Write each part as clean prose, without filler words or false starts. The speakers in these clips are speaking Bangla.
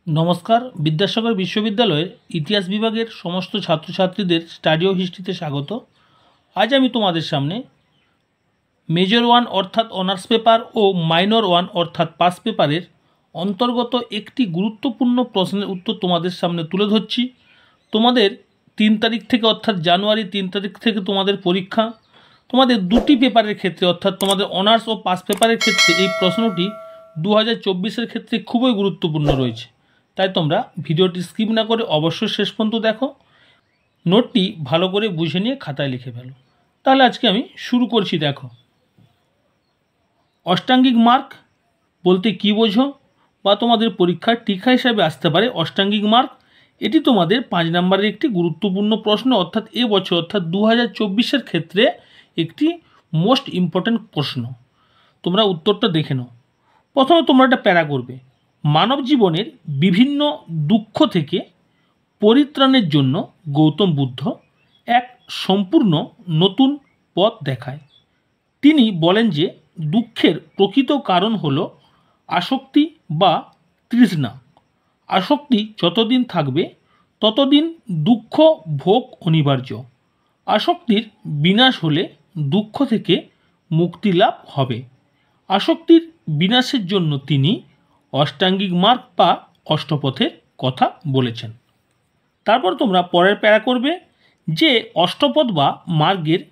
নমস্কার, বিদ্যাসাগর বিশ্ববিদ্যালয়ের ইতিহাস বিভাগের সমস্ত ছাত্রছাত্রীদের স্টাডি ও হিস্ট্রিতে স্বাগত। আজ আমি তোমাদের সামনে মেজর ওয়ান অর্থাৎ অনার্স পেপার ও মাইনর ওয়ান অর্থাৎ পাস পেপারের অন্তর্গত একটি গুরুত্বপূর্ণ প্রশ্নের উত্তর তোমাদের সামনে তুলে ধরছি। তোমাদের 3 তারিখ থেকে অর্থাৎ জানুয়ারি 3 তারিখ থেকে তোমাদের পরীক্ষা। তোমাদের দুটি পেপারের ক্ষেত্রে অর্থাৎ তোমাদের অনার্স ও পাস পেপারের ক্ষেত্রে এই প্রশ্নটি 2024-এর ক্ষেত্রে খুবই গুরুত্বপূর্ণ রয়েছে। তাই তোমরা ভিডিওটি স্কিপ না করে অবশ্যই শেষ পর্যন্ত দেখো, নোটটি ভালো করে বুঝে নিয়ে খাতায় লিখে ফেলো। তাহলে আজকে আমি শুরু করছি। দেখো, অষ্টাঙ্গিক মার্ক বলতে কী বোঝো, বা তোমাদের পরীক্ষার টিকা হিসাবে আসতে পারে অষ্টাঙ্গিক মার্ক। এটি তোমাদের 5 নম্বরের একটি গুরুত্বপূর্ণ প্রশ্ন, অর্থাৎ এবছর অর্থাৎ 2024-এর ক্ষেত্রে একটি মোস্ট ইম্পর্ট্যান্ট প্রশ্ন। তোমরা উত্তরটা দেখে নাও। প্রথমে তোমরা একটা প্যারা করবে, মানব জীবনের বিভিন্ন দুঃখ থেকে পরিত্রাণের জন্য গৌতম বুদ্ধ এক সম্পূর্ণ নতুন পথ দেখায়। তিনি বলেন যে দুঃখের প্রকৃত কারণ হল আসক্তি বা তৃষ্ণা। আসক্তি যতদিন থাকবে ততদিন দুঃখ ভোগ অনিবার্য। আসক্তির বিনাশ হলে দুঃখ থেকে মুক্তি লাভ হবে। আসক্তির বিনাশের জন্য তিনি অষ্টাঙ্গিক মার্গ বা অষ্টপথের কথা বলেছেন। তারপর তোমরা পরের প্যারা করবে যে অষ্টপথ বা মার্গের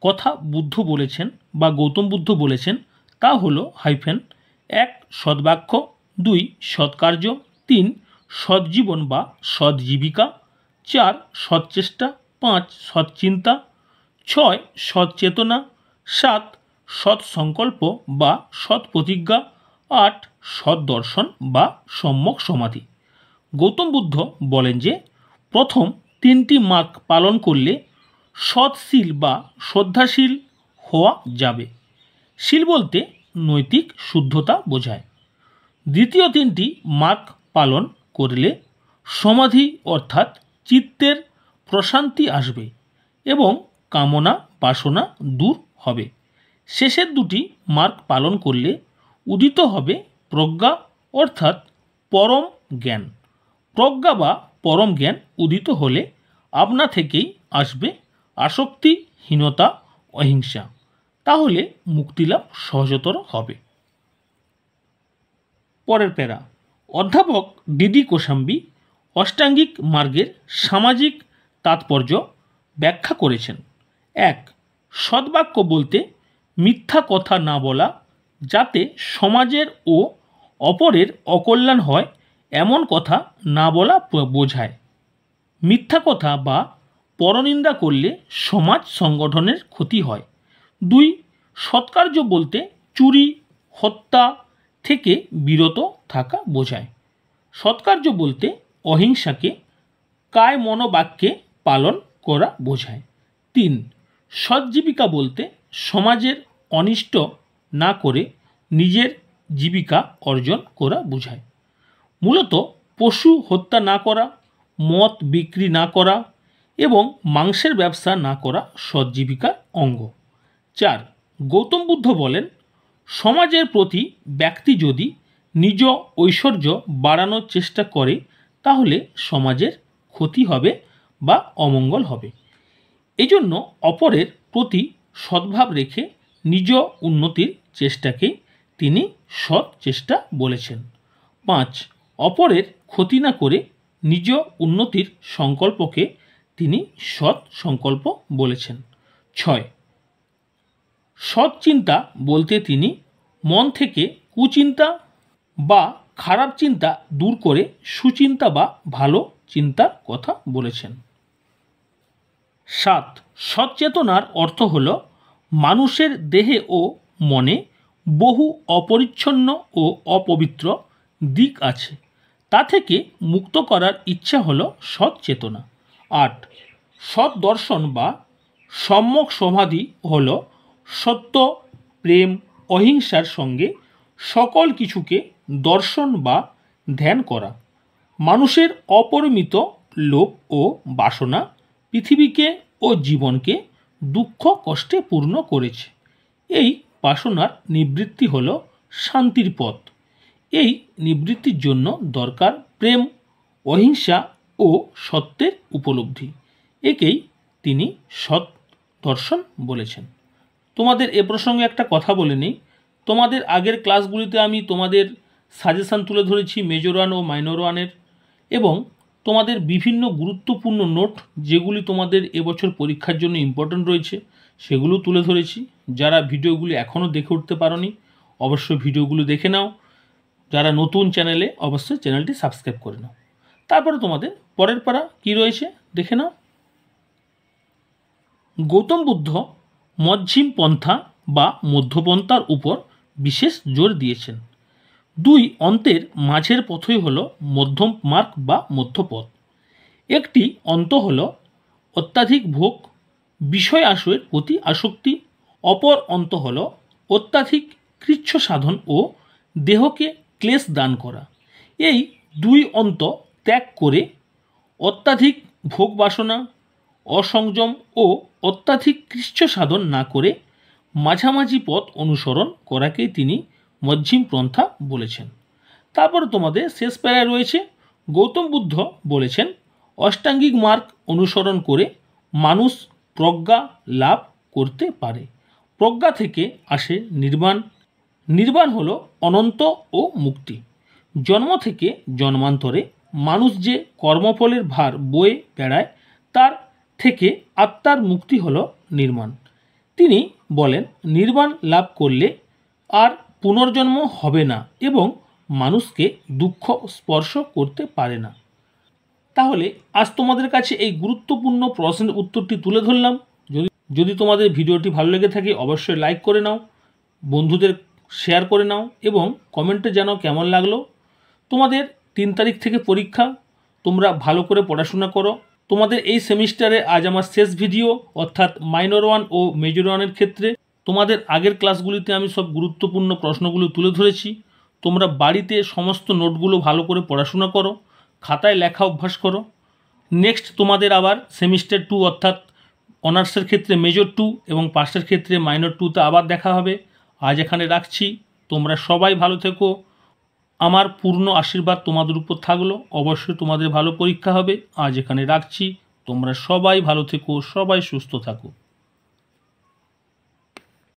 কথা বুদ্ধ বলেছেন বা গৌতম বুদ্ধ বলেছেন তা হলো হাইফেন 1 সদ্বাক্য, 2 সৎকার্য, 3 সৎজীবন বা সৎজীবিকা, 4 সৎচেষ্টা, 5 সৎচিন্তা, 6 সৎচেতনা, 7 সৎ সংকল্প বা সৎ প্রতিজ্ঞা, 8 সৎ দর্শন বা সম্যক সমাধি। গৌতম বুদ্ধ বলেন যে প্রথম 3টি মার্গ পালন করলে সৎশীল বা শ্রদ্ধাশীল হওয়া যাবে। শীল বলতে নৈতিক শুদ্ধতা বোঝায়। দ্বিতীয় 3টি মার্গ পালন করলে সমাধি অর্থাৎ চিত্তের প্রশান্তি আসবে এবং কামনা বাসনা দূর হবে। শেষের 2টি মার্গ পালন করলে উদিত হবে প্রজ্ঞা অর্থাৎ পরম জ্ঞান। প্রজ্ঞা বা পরম জ্ঞান উদিত হলে আপনা থেকেই আসবে আসক্তিহীনতা, অহিংসা। তাহলে মুক্তিলাভ সহজতর হবে। পরের প্যারা, অধ্যাপক ডিডি কোশাম্বী অষ্টাঙ্গিক মার্গের সামাজিক তাৎপর্য ব্যাখ্যা করেছেন। 1 সদ্বাক্য বলতে মিথ্যা কথা না বলা, যাতে সমাজের ও অপরের অকল্যাণ হয় এমন কথা না বলা বোঝায়। মিথ্যা কথা বা পরনিন্দা করলে সমাজ সংগঠনের ক্ষতি হয়। 2 সৎকার্য বলতে চুরি হত্যা থেকে বিরত থাকা বোঝায়। সৎকার্য বলতে অহিংসাকে কায় মনোবাক্যে পালন করা বোঝায়। 3 সৎজীবিকা বলতে সমাজের অনিষ্ট না করে নিজের জীবিকা অর্জন করা বোঝায়। মূলত পশু হত্যা না করা, মদ বিক্রি না করা এবং মাংসের ব্যবসা না করা সৎজীবিকার অঙ্গ। 4 গৌতম বুদ্ধ বলেন সমাজের প্রতি ব্যক্তি যদি নিজ ঐশ্বর্য বাড়ানোর চেষ্টা করে তাহলে সমাজের ক্ষতি হবে বা অমঙ্গল হবে। এজন্য অপরের প্রতি সদ্ভাব রেখে নিজ উন্নতির চেষ্টাকে তিনি সৎ চেষ্টা বলেছেন। 5 অপরের ক্ষতি না করে নিজ উন্নতির সংকল্পকে তিনি সৎ সংকল্প বলেছেন। 6 সৎ চিন্তা বলতে তিনি মন থেকে কুচিন্তা বা খারাপ চিন্তা দূর করে সুচিন্তা বা ভালো চিন্তার কথা বলেছেন। 7 সচেতনার অর্থ হল মানুষের দেহে ও মনে বহু অপরিচ্ছন্ন ও অপবিত্র দিক আছে, তা থেকে মুক্ত করার ইচ্ছা হল সৎ চেতনা। 8 সৎ দর্শন বা সম্যক সমাধি হল সত্য, প্রেম, অহিংসার সঙ্গে সকল কিছুকে দর্শন বা ধ্যান করা। মানুষের অপরিমিত লোভ ও বাসনা পৃথিবীকে ও জীবনকে দুঃখ কষ্টে পূর্ণ করেছে। এই বাসনার নিবৃত্তি হল শান্তির পথ। এই নিবৃত্তির জন্য দরকার প্রেম, অহিংসা ও সত্যের উপলব্ধি। একেই তিনি সৎ দর্শন বলেছেন। তোমাদের এ প্রসঙ্গে একটা কথা বলে নিই, তোমাদের আগের ক্লাসগুলিতে আমি তোমাদের সাজেশান তুলে ধরেছি মেজর ওয়ান ও মাইনর ওয়ানের, এবং তোমাদের বিভিন্ন গুরুত্বপূর্ণ নোট যেগুলি তোমাদের এবছর পরীক্ষার জন্য ইম্পর্ট্যান্ট রয়েছে সেগুলো তুলে ধরেছি। যারা ভিডিওগুলি এখনও দেখে উঠতে পারোনি অবশ্যই ভিডিওগুলো দেখে নাও, যারা নতুন চ্যানেলে অবশ্যই চ্যানেলটি সাবস্ক্রাইব করে নাও। তারপরে তোমাদের পরের পারা কী রয়েছে দেখে নাও। গৌতম বুদ্ধ মধ্যম পন্থা বা মধ্যপন্থার উপর বিশেষ জোর দিয়েছেন। দুই অন্তের মাঝের পথই হল মধ্যম মার্গ বা মধ্যপথ। একটি অন্ত হল অত্যাধিক ভোগ, বিষয় আশয়ের প্রতি আসক্তি, অপর অন্ত হল অত্যাধিক কৃচ্ছ সাধন ও দেহকে ক্লেশ দান করা। এই দুই অন্ত ত্যাগ করে অত্যাধিক ভোগ বাসনা, অসংযম ও অত্যাধিক কৃচ্ছ সাধন না করে মাঝামাঝি পথ অনুসরণ করাকেই তিনি মধ্যম পন্থা বলেছেন। তারপর তোমাদের শেষ প্যারায় রয়েছে গৌতম বুদ্ধ বলেছেন অষ্টাঙ্গিক মার্গ অনুসরণ করে মানুষ প্রজ্ঞা লাভ করতে পারে। প্রজ্ঞা থেকে আসে নির্বাণ, নির্বাণ হলো অনন্ত ও মুক্তি। জন্ম থেকে জন্মান্তরে মানুষ যে কর্মফলের ভার বয়ে বেড়ায় তার থেকে আত্মার মুক্তি হলো নির্বাণ। তিনি বলেন নির্বাণ লাভ করলে আর পুনর্জন্ম হবে না এবং মানুষকে দুঃখ স্পর্শ করতে পারে না। তাহলে আজ তোমাদের কাছে এই গুরুত্বপূর্ণ প্রশ্নের উত্তরটি তুলে ধরলাম। যদি তোমাদের ভিডিওটি ভালো লেগে থাকে অবশ্যই লাইক করে নাও, বন্ধুদের শেয়ার করে নাও এবং কমেন্টে জানাও কেমন লাগলো। তোমাদের 3 তারিখ থেকে পরীক্ষা, তোমরা ভালো করে পড়াশোনা করো। তোমাদের এই সেমিস্টারে আজ আমার শেষ ভিডিও, অর্থাৎ মাইনর ওয়ান ও মেজর ওয়ানের ক্ষেত্রে তোমাদের আগের ক্লাসগুলিতে আমি সব গুরুত্বপূর্ণ প্রশ্নগুলো তুলে ধরেছি। তোমরা বাড়িতে সমস্ত নোটগুলো ভালো করে পড়াশোনা করো, খাতায় লেখা অভ্যাস করো। নেক্সট তোমাদের আবার সেমিস্টার 2 অর্থাৎ অনার্সের ক্ষেত্রে মেজর 2 এবং পাসের ক্ষেত্রে মাইনর 2তে আবার দেখা হবে। আজ এখানে রাখছি, তোমরা সবাই ভালো থেকো। আমার পূর্ণ আশীর্বাদ তোমাদের উপর থাকলো, অবশ্যই তোমাদের ভালো পরীক্ষা হবে। আজ এখানে রাখছি, তোমরা সবাই ভালো থেকো, সবাই সুস্থ থাকো।